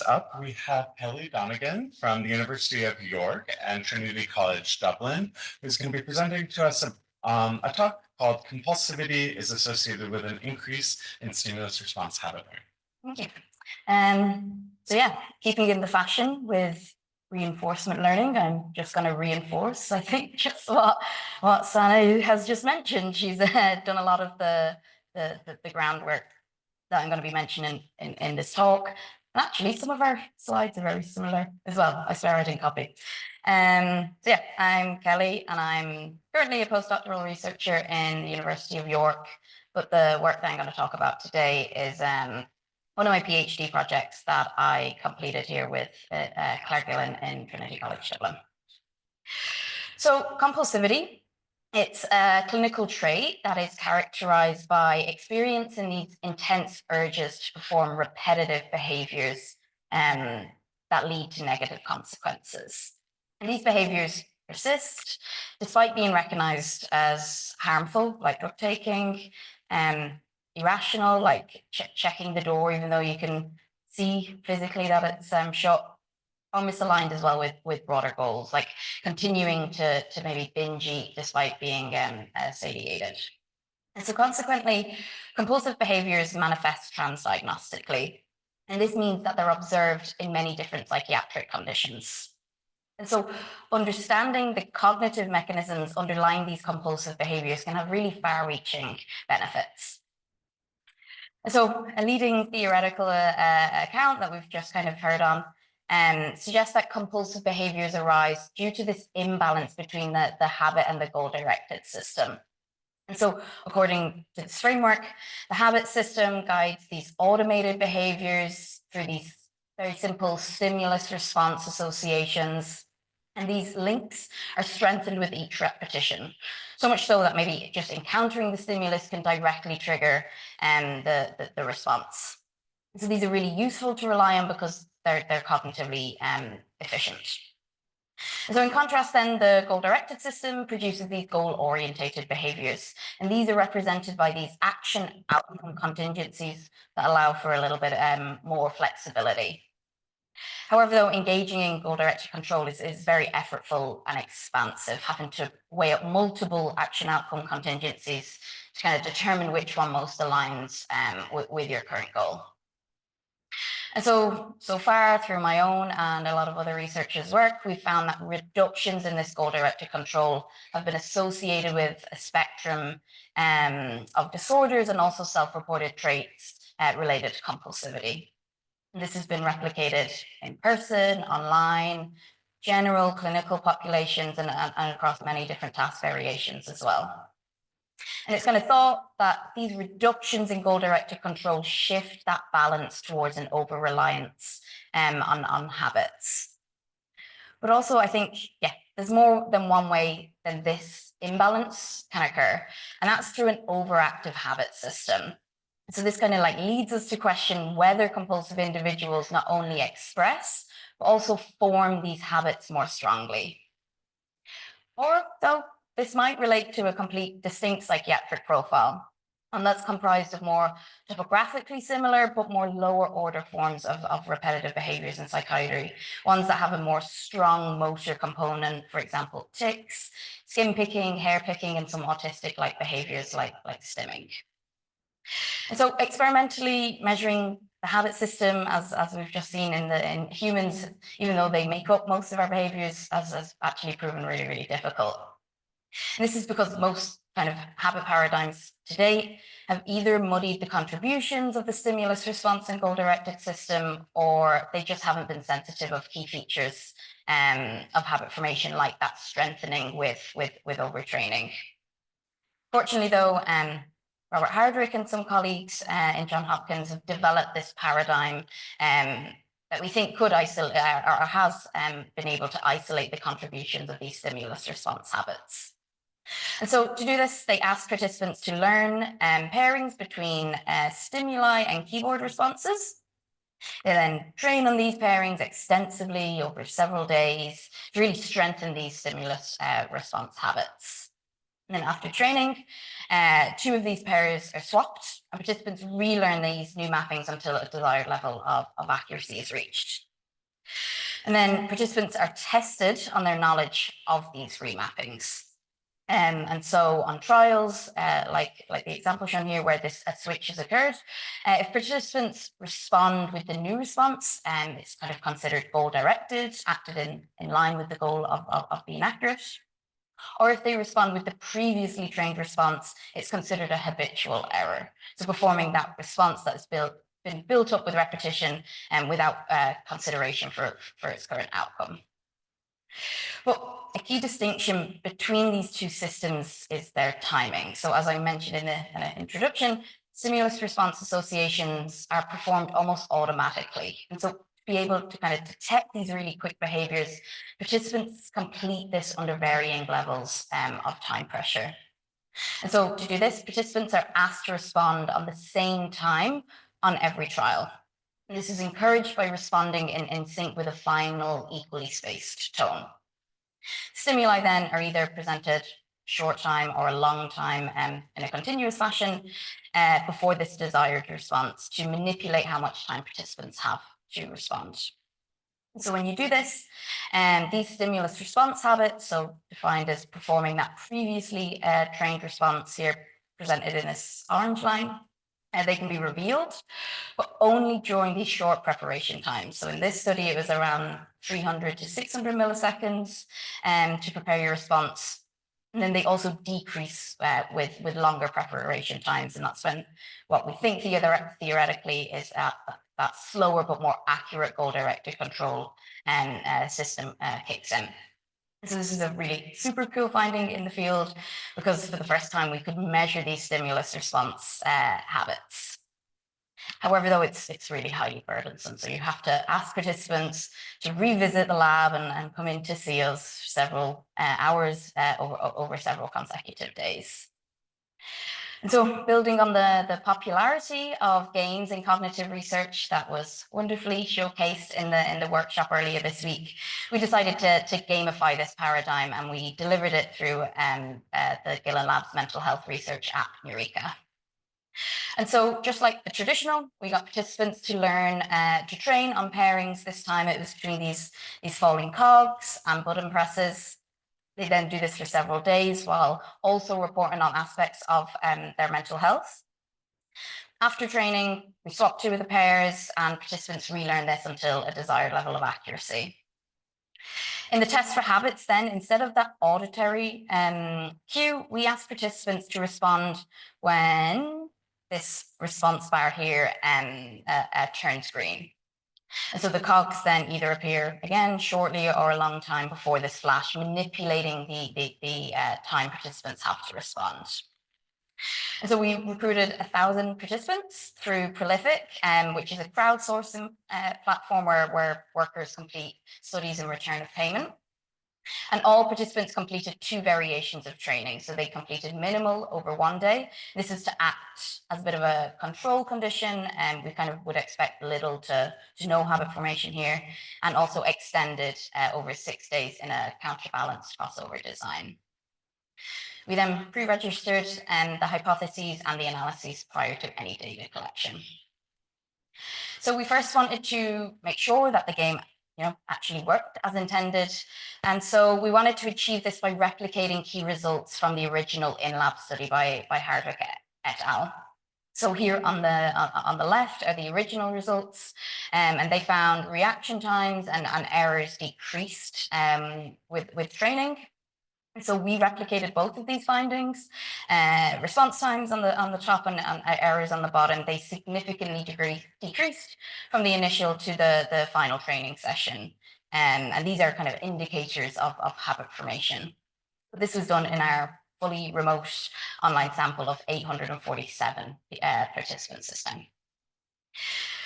Up, we have Kelly Donegan from the University of York and Trinity College Dublin, who's going to be presenting to us a talk called Compulsivity is associated with an increase in stimulus response habit learning. Thank you. So yeah, keeping in the fashion with reinforcement learning, I'm just going to reinforce, I think, just what Sana has just mentioned. She's done a lot of the groundwork that I'm going to be mentioning in this talk. And actually, some of our slides are very similar as well. I swear I didn't copy. So yeah, I'm Kelly, and I'm currently a postdoctoral researcher in the University of York. But the work that I'm going to talk about today is one of my PhD projects that I completed here with Claire Gillen in Trinity College Dublin. So compulsivity, it's a clinical trait that is characterized by experiencing these intense urges to perform repetitive behaviors that lead to negative consequences. And these behaviors persist despite being recognized as harmful, like drug taking, irrational, like checking the door even though you can see physically that it's shut, or misaligned as well with broader goals, like continuing to maybe binge eat despite being satiated. And so consequently, compulsive behaviors manifest transdiagnostically. And this means that they're observed in many different psychiatric conditions. And so understanding the cognitive mechanisms underlying these compulsive behaviors can have really far-reaching benefits. And so a leading theoretical account that we've just kind of heard on suggests that compulsive behaviors arise due to this imbalance between the habit and the goal-directed system. And so according to this framework, the habit system guides these automated behaviors through these very simple stimulus response associations. And these links are strengthened with each repetition, so much so that maybe just encountering the stimulus can directly trigger the response. So these are really useful to rely on because they're cognitively efficient. And so in contrast, then, the goal-directed system produces these goal-orientated behaviors. And these are represented by these action outcome contingencies that allow for a little bit more flexibility. However, though, engaging in goal-directed control is very effortful and expansive, having to weigh up multiple action outcome contingencies to kind of determine which one most aligns with your current goal. And so far through my own and a lot of other researchers' work, we've found that reductions in this goal-directed control have been associated with a spectrum of disorders and also self-reported traits related to compulsivity. And this has been replicated in person, online, general clinical populations, and across many different task variations as well. And it's kind of thought that these reductions in goal-directed control shift that balance towards an over-reliance on habits. But also, I think, yeah, there's more than one way that this imbalance can occur, and that's through an overactive habit system. So this kind of leads us to question whether compulsive individuals not only express, but also form these habits more strongly. Or, though, this might relate to a complete distinct psychiatric profile, and that's comprised of more topographically similar but more lower order forms of repetitive behaviors in psychiatry, ones that have a more strong motor component, for example, tics, skin picking, hair picking, and some autistic-like behaviors like stimming. And so experimentally measuring the habit system, as we've just seen in humans, even though they make up most of our behaviors, has actually proven really, really difficult. And this is because most kind of habit paradigms to date have either muddied the contributions of the stimulus response and goal-directed system, or they just haven't been sensitive of key features of habit formation, like that strengthening with overtraining. Fortunately, though, Robert Hardwick and some colleagues in Johns Hopkins have developed this paradigm that we think could isolate or has been able to isolate the contributions of these stimulus response habits. And so to do this, they asked participants to learn pairings between stimuli and keyboard responses. They then train on these pairings extensively over several days to really strengthen these stimulus response habits. And then after training, 2 of these pairs are swapped, and participants relearn these new mappings until a desired level of accuracy is reached. And then participants are tested on their knowledge of these remappings. And so on trials, like the example shown here where a switch has occurred, if participants respond with the new response, it's kind of considered goal-directed, acted in line with the goal of being accurate. Or if they respond with the previously trained response, it's considered a habitual error. So performing that response that has been built up with repetition and without consideration for its current outcome. But a key distinction between these two systems is their timing. So as I mentioned in the introduction, stimulus response associations are performed almost automatically. And so to be able to kind of detect these really quick behaviors, participants complete this under varying levels of time pressure. And so to do this, participants are asked to respond on the same time on every trial. And this is encouraged by responding in sync with a final equally spaced tone. Stimuli then are either presented short time or a long time in a continuous fashion before this desired response to manipulate how much time participants have to respond. So when you do this, these stimulus response habits, so defined as performing that previously trained response here presented in this orange line, they can be revealed, but only during these short preparation times. So in this study, it was around 300 to 600 milliseconds to prepare your response. And then they also decrease with longer preparation times. And that's when what we think theoretically is that slower but more accurate goal-directed control system kicks in. So this is a really super cool finding in the field because for the first time we could measure these stimulus response habits. However, though, it's really highly burdensome. So you have to ask participants to revisit the lab and come in to see us for several hours over several consecutive days. And so building on the popularity of games in cognitive research that was wonderfully showcased in the workshop earlier this week, we decided to gamify this paradigm, and we delivered it through the Gillen Lab's mental health research app, Eureka. And so just like the traditional, we got participants to learn to train on pairings. This time it was between these falling cogs and button presses. They then do this for several days while also reporting on aspects of their mental health. After training, we swap 2 of the pairs and participants relearn this until a desired level of accuracy. In the test for habits then, instead of that auditory cue, we ask participants to respond when this response bar here turns green. And so the cogs then either appear again shortly or a long time before this flash, manipulating the time participants have to respond. And so we recruited 1,000 participants through Prolific, which is a crowdsourcing platform where workers complete studies in return of payment. And all participants completed 2 variations of training. So they completed minimal over 1 day. This is to act as a bit of a control condition, and we kind of would expect little to no habit formation here, and also extended over 6 days in a counterbalanced crossover design. We then pre-registered the hypotheses and the analyses prior to any data collection. So we first wanted to make sure that the game actually worked as intended. And so we wanted to achieve this by replicating key results from the original in-lab study by Hardwick et al. So here on the left are the original results, and they found reaction times and errors decreased with training. So we replicated both of these findings. Response times on the top and errors on the bottom, they significantly decreased from the initial to the final training session. And these are kind of indicators of habit formation. This was done in our fully remote online sample of 847 participants this time.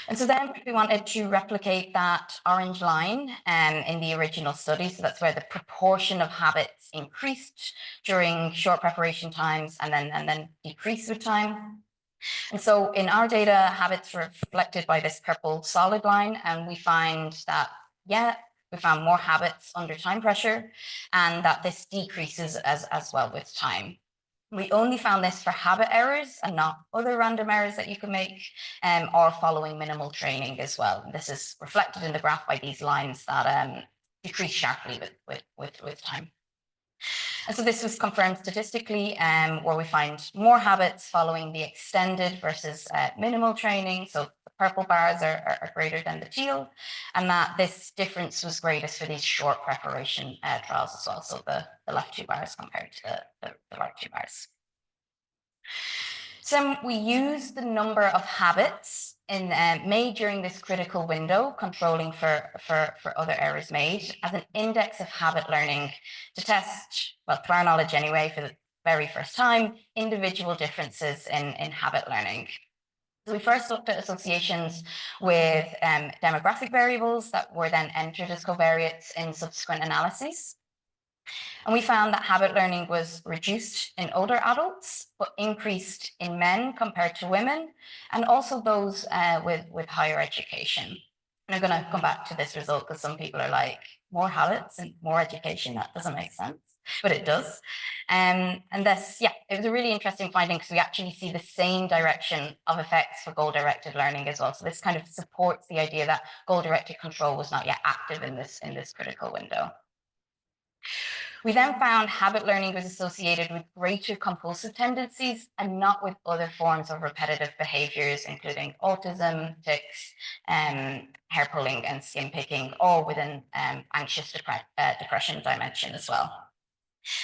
And so then we wanted to replicate that orange line in the original study. So that's where the proportion of habits increased during short preparation times and then decreased with time. And so in our data, habits were reflected by this purple solid line. And we find that, we found more habits under time pressure, and that this decreases as well with time. We only found this for habit errors and not other random errors that you can make, or following minimal training as well. This is reflected in the graph by these lines that decrease sharply with time. And so this was confirmed statistically, where we find more habits following the extended versus minimal training. So the purple bars are greater than the teal, and that this difference was greatest for these short preparation trials as well. So the left two bars compared to the right two bars. So we use the number of habits made during this critical window, controlling for other errors made, as an index of habit learning to test, well, to our knowledge anyway, for the very first time, individual differences in habit learning. So we first looked at associations with demographic variables that were then entered as covariates in subsequent analyses. And we found that habit learning was reduced in older adults, but increased in men compared to women, and also those with higher education. And I'm going to come back to this result because some people are like, more habits and more education, that doesn't make sense, but it does. And this, yeah, it was a really interesting finding because we actually see the same direction of effects for goal-directed learning as well. So this kind of supports the idea that goal-directed control was not yet active in this critical window. We then found habit learning was associated with greater compulsive tendencies and not with other forms of repetitive behaviors, including autism, tics, hair pulling and skin picking, all within anxious depression dimension as well.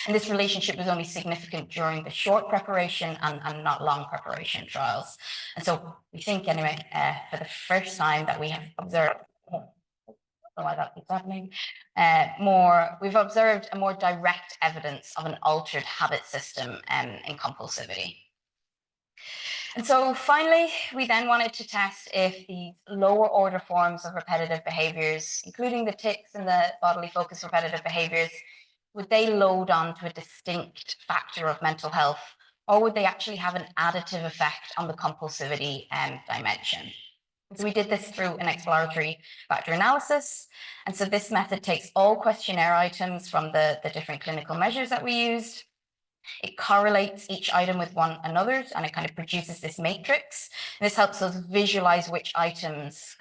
And this relationship was only significant during the short preparation and not long preparation trials. And so we think anyway, for the first time that we have observed, why that keeps happening, we've observed a more direct evidence of an altered habit system in compulsivity. And so finally, we then wanted to test if these lower order forms of repetitive behaviors, including the tics and the bodily focus repetitive behaviors, would they load onto a distinct factor of mental health, or would they actually have an additive effect on the compulsivity dimension? So we did this through an exploratory factor analysis. And so this method takes all questionnaire items from the different clinical measures that we used. It correlates each item with one another, and it kind of produces this matrix. And this helps us visualize which items,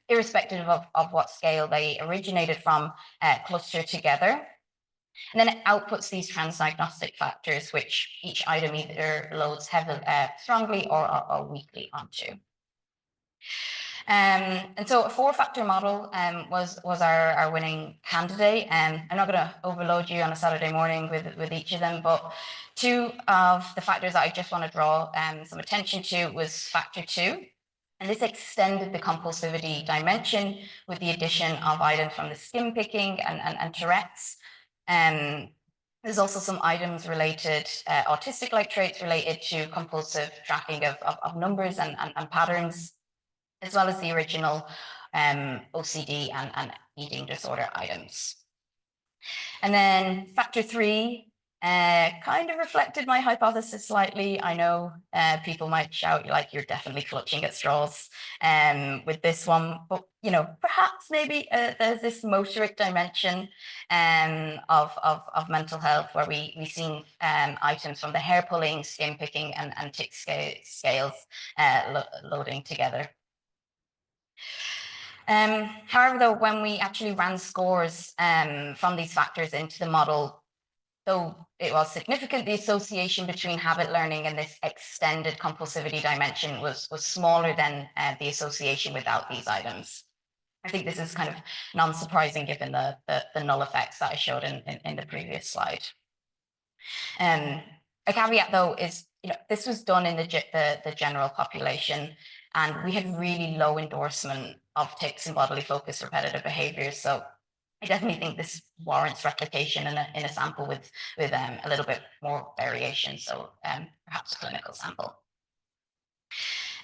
irrespective of what scale they originated from, cluster together. And then it outputs these transdiagnostic factors, which each item either loads heavily, strongly or weakly onto. And so a 4-factor model was our winning candidate. I'm not going to overload you on a Saturday morning with each of them, but 2 of the factors that I just want to draw some attention to was factor 2. And this extended the compulsivity dimension with the addition of items from the skin picking and Tourette's. There's also some items related, autistic-like traits related to compulsive tracking of numbers and patterns, as well as the original OCD and eating disorder items. And then factor 3 kind of reflected my hypothesis slightly. I know people might shout, like, you're definitely clutching at straws with this one, but, you know, perhaps maybe there's this motoric dimension of mental health where we've seen items from the hair pulling, skin picking and tic scales loading together. However, though, when we actually ran scores from these factors into the model, though it was significant, the association between habit learning and this extended compulsivity dimension was smaller than the association without these items. I think this is kind of non-surprising given the null effects that I showed in the previous slide. A caveat, though, is, you know, this was done in the general population, and we had really low endorsement of tics and bodily focus repetitive behaviors. So I definitely think this warrants replication in a sample with a little bit more variation. So perhaps a clinical sample.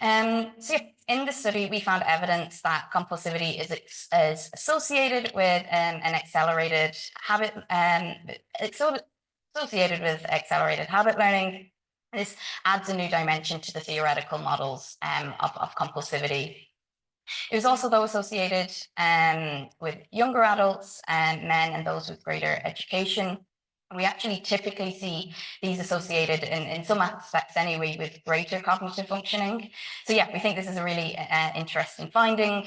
So yeah, in the study, we found evidence that compulsivity is associated with an accelerated habit, associated with accelerated habit learning. This adds a new dimension to the theoretical models of compulsivity. It was also, though, associated with younger adults and men and those with greater education. We actually typically see these associated in some aspects anyway with greater cognitive functioning. So yeah, we think this is a really interesting finding,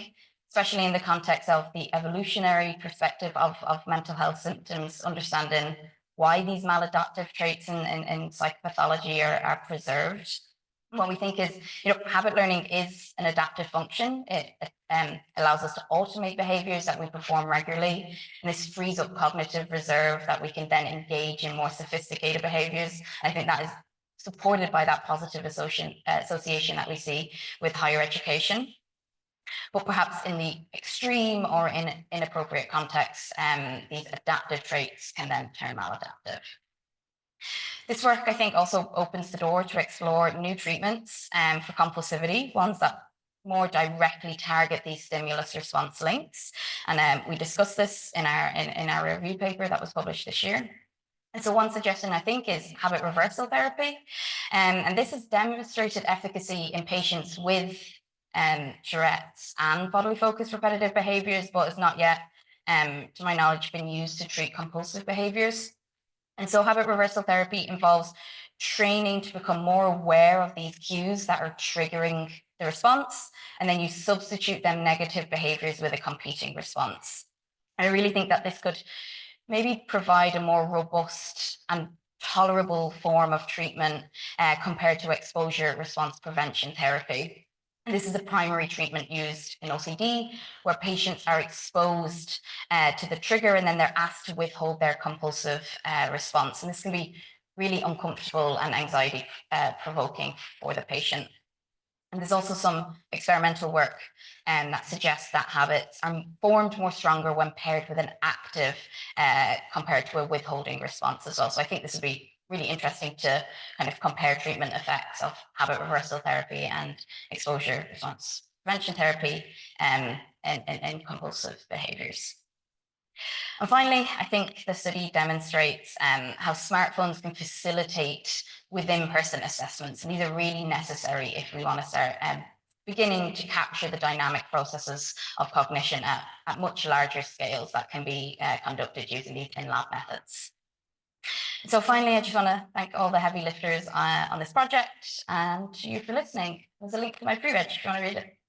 especially in the context of the evolutionary perspective of mental health symptoms, understanding why these maladaptive traits in psychopathology are preserved. What we think is, habit learning is an adaptive function. It allows us to automate behaviors that we perform regularly, and this frees up cognitive reserve that we can then engage in more sophisticated behaviors. I think that is supported by that positive association that we see with higher education. But perhaps in the extreme or in inappropriate contexts, these adaptive traits can then turn maladaptive. This work, I think, also opens the door to explore new treatments for compulsivity, ones that more directly target these stimulus response links. And we discussed this in our review paper that was published this year. And so one suggestion, I think, is habit reversal therapy. And this has demonstrated efficacy in patients with Tourette's and bodily focused repetitive behaviors, but has not yet, to my knowledge, been used to treat compulsive behaviors. And so habit reversal therapy involves training to become more aware of these cues that are triggering the response, and then you substitute them negative behaviors with a competing response. And I really think that this could maybe provide a more robust and tolerable form of treatment compared to exposure response prevention therapy. And this is a primary treatment used in OCD, where patients are exposed to the trigger and then they're asked to withhold their compulsive response. And this can be really uncomfortable and anxiety provoking for the patient. And there's also some experimental work that suggests that habits are formed more stronger when paired with an active compared to a withholding response as well. So I think this would be really interesting to kind of compare treatment effects of habit reversal therapy and exposure response prevention therapy in compulsive behaviors. And finally, I think the study demonstrates how smartphones can facilitate within-person assessments. And these are really necessary if we want to start beginning to capture the dynamic processes of cognition at much larger scales that can be conducted using these in-lab methods. So finally, I just want to thank all the heavy lifters on this project and you for listening. There's a link to my pre-reg if you want to read it.